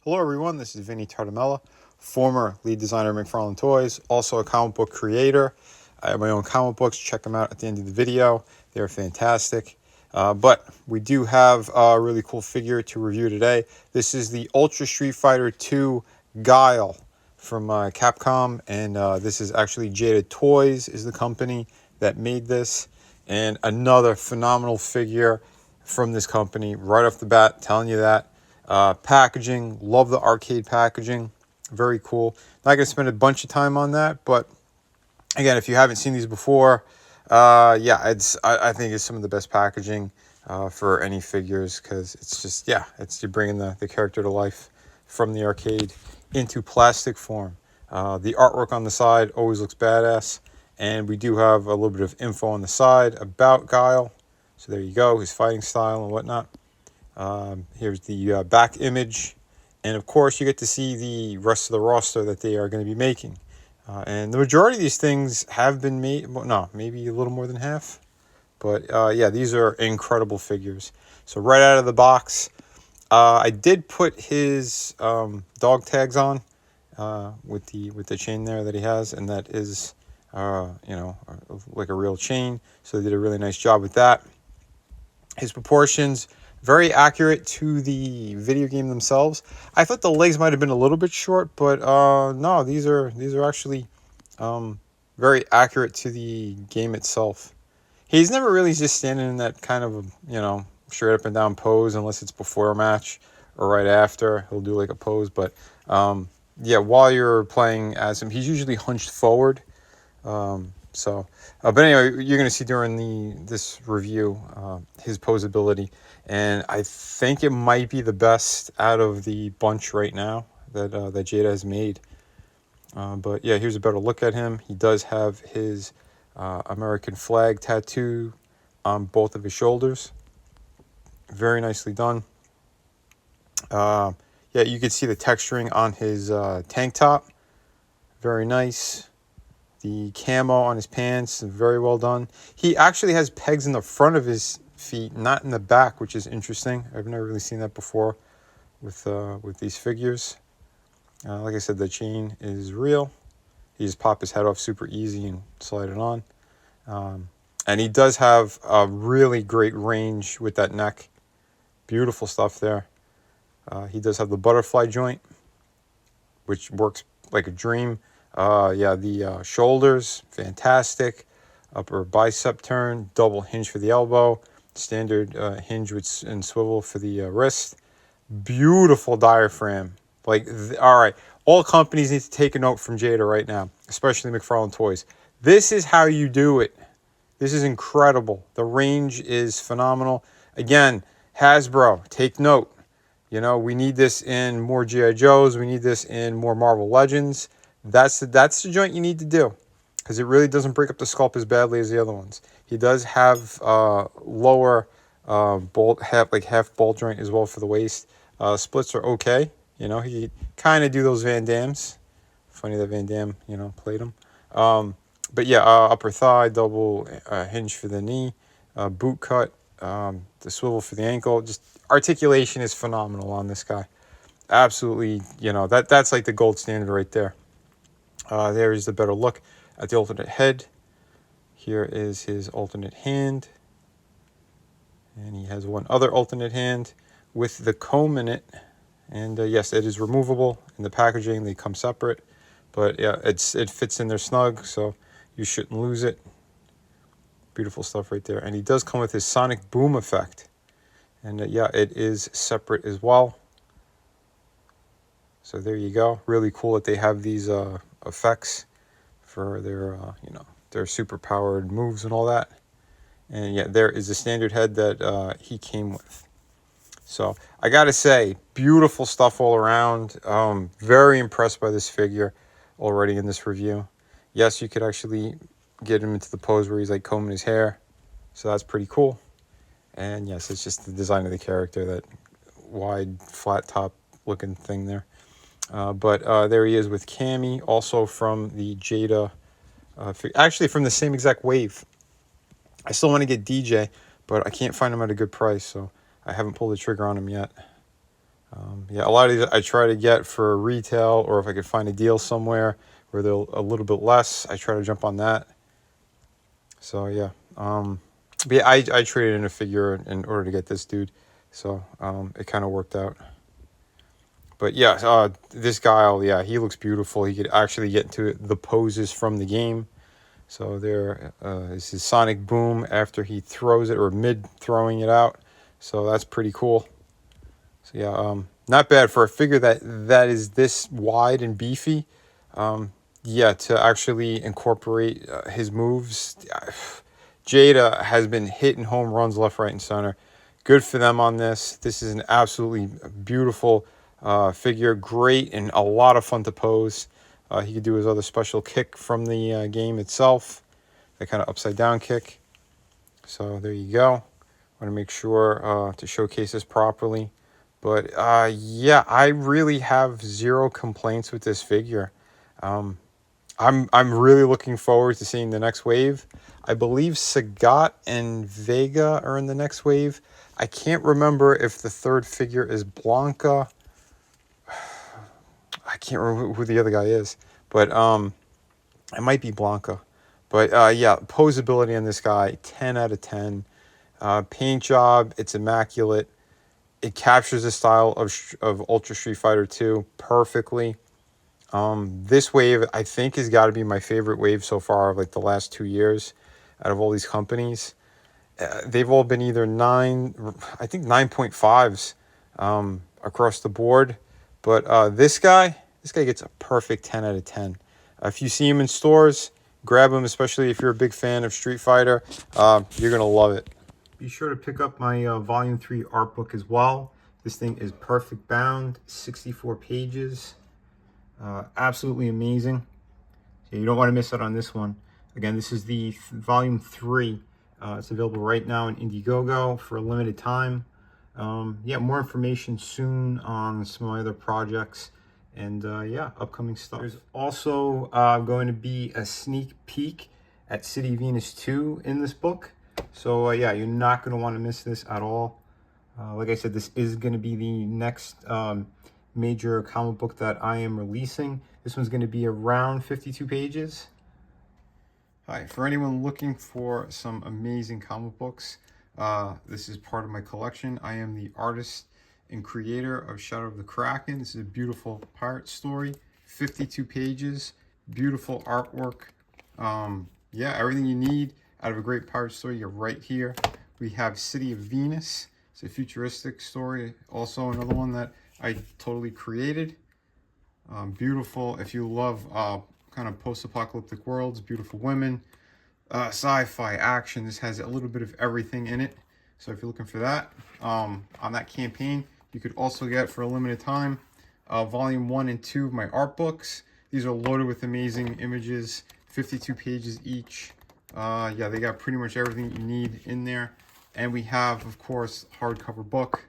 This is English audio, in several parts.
Hello everyone, this is Vinnie Tartamella, former lead designer of McFarlane Toys, also a comic book creator. I have my own comic books, check them out at the end of the video. They're fantastic. But we do have a really cool figure to review today. This is the Ultra Street Fighter 2 Guile from Capcom, and this is actually Jada Toys is the company that made this. And another phenomenal figure from this company, right off the bat, telling you that. Packaging, love the arcade packaging, very cool. Not going to spend a bunch of time on that, but again, if you haven't seen these before, I think it's some of the best packaging for any figures, because it's just, it's you're bringing the character to life from the arcade into plastic form. The artwork on the side always looks badass, and we do have a little bit of info on the side about Guile. So there you go, his fighting style and whatnot. Here's the back image, and of course you get to see the rest of the roster that they are going to be making. And the majority of these things have been made, well, no, maybe a little more than half. But these are incredible figures. So right out of the box, I did put his dog tags on with the chain there that he has, and that is like a real chain. So they did a really nice job with that. His proportions, very accurate to the video game themselves. I thought the legs might have been a little bit short, but no, these are actually very accurate to the game itself. He's never really just standing in that kind of, straight up and down pose unless it's before a match or right after. He'll do like a pose, but while you're playing as him, he's usually hunched forward. But anyway, you're going to see during this review his posability, and I think it might be the best out of the bunch right now that Jada has made. But yeah, here's a better look at him. He does have his American flag tattoo on both of his shoulders. Very nicely done. You can see the texturing on his tank top. Very nice. The camo on his pants, very well done. He actually has pegs in the front of his feet, not in the back, which is interesting. I've never really seen that before with these figures. Like I said, the chain is real. He just pop his head off super easy and slide it on. And he does have a really great range with that neck. Beautiful stuff there. He does have the butterfly joint, which works like a dream. The shoulders, fantastic. Upper bicep turn, double hinge for the elbow, standard hinge and swivel for the wrist. Beautiful diaphragm. All right, all companies need to take a note from Jada right now, especially McFarlane Toys. This is how you do it. This is incredible. The range is phenomenal. Again, Hasbro, take note. We need this in more G.I. Joes. We need this in more Marvel Legends. That's the joint you need to do, because it really doesn't break up the sculpt as badly as the other ones. He does have lower bolt, half bolt joint as well for the waist. Splits are okay. He kind of do those Van Dams. Funny that Van Damme, played him. Upper thigh, double hinge for the knee, boot cut, the swivel for the ankle. Just articulation is phenomenal on this guy. Absolutely, that's like the gold standard right there. There is the better look at the alternate head. Here is his alternate hand. And he has one other alternate hand with the comb in it. And yes, it is removable. In the packaging, they come separate. But yeah, it fits in there snug, so you shouldn't lose it. Beautiful stuff right there. And he does come with his sonic boom effect. And it is separate as well. So there you go. Really cool that they have these effects for their super powered moves and all that. And there is a standard head that he came with. So I gotta say, beautiful stuff all around. Very impressed by this figure already in this review. Yes, you could actually get him into the pose where he's like combing his hair, so that's pretty cool. And yes, it's just the design of the character, that wide flat top looking thing there. But there he is with Cammy, also from the Jada, actually from the same exact wave. I still want to get DJ, but I can't find him at a good price, so I haven't pulled the trigger on him yet. Yeah, a lot of these I try to get for retail, or if I could find a deal somewhere where they're a little bit less, I try to jump on that. So yeah, but yeah, I traded in a figure in order to get this dude, so it kind of worked out. But yeah, this Guile, yeah, he looks beautiful. He could actually get into the poses from the game. So there is his sonic boom after he throws it, or mid throwing it out. So that's pretty cool. So yeah, not bad for a figure that is this wide and beefy. Yeah, to actually incorporate his moves. Jada has been hitting home runs left, right, and center. Good for them on this. This is an absolutely beautiful figure. Great and a lot of fun to pose. He could do his other special kick from the game itself. That kind of upside down kick. So there you go. Want to make sure to showcase this properly. But yeah, I really have zero complaints with this figure. I'm really looking forward to seeing the next wave. I believe Sagat and Vega are in the next wave. I can't remember if the third figure is Blanca. I can't remember who the other guy is, but it might be Blanca. But yeah, posability on this guy, 10 out of 10. Paint job, it's immaculate. It captures the style of Ultra Street Fighter 2 perfectly. This wave, I think, has got to be my favorite wave so far of like the last 2 years out of all these companies. They've all been either 9.5s across the board. But this guy gets a perfect 10 out of 10. If you see him in stores, grab him, especially if you're a big fan of Street Fighter. You're going to love it. Be sure to pick up my Volume 3 art book as well. This thing is perfect bound, 64 pages. Absolutely amazing. So you don't want to miss out on this one. Again, this is the Volume 3. It's available right now in Indiegogo for a limited time. Yeah, more information soon on some of my other projects. And yeah, upcoming stuff. There's also going to be a sneak peek at City Venus 2 in this book. So yeah, you're not going to want to miss this at all. Like I said, this is going to be the next major comic book that I am releasing. This one's going to be around 52 pages. Hi, for anyone looking for some amazing comic books, this is part of my collection. I am the artist and creator of Shadow of the Kraken. This is a beautiful pirate story, 52 pages, beautiful artwork. Yeah, everything you need out of a great pirate story, you're right here. We have City of Venus. It's a futuristic story. Also another one that I totally created. Beautiful. If you love kind of post-apocalyptic worlds, beautiful women, sci-fi, action. This has a little bit of everything in it. So if you're looking for that, on that campaign, you could also get for a limited time volume 1 and 2 of my art books. These are loaded with amazing images, 52 pages each. Yeah, they got pretty much everything you need in there. And we have, of course, hardcover book.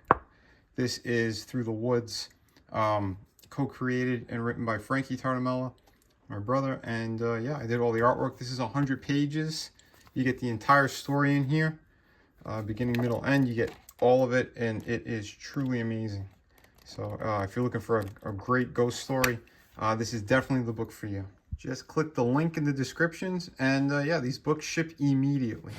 This is Through the Woods, co-created and written by Frankie Tartamella, my brother. And yeah, I did all the artwork. This is 100 pages. You get the entire story in here, beginning, middle, end. You get all of it, and it is truly amazing. So if you're looking for a great ghost story, this is definitely the book for you. Just click the link in the descriptions, and yeah, these books ship immediately.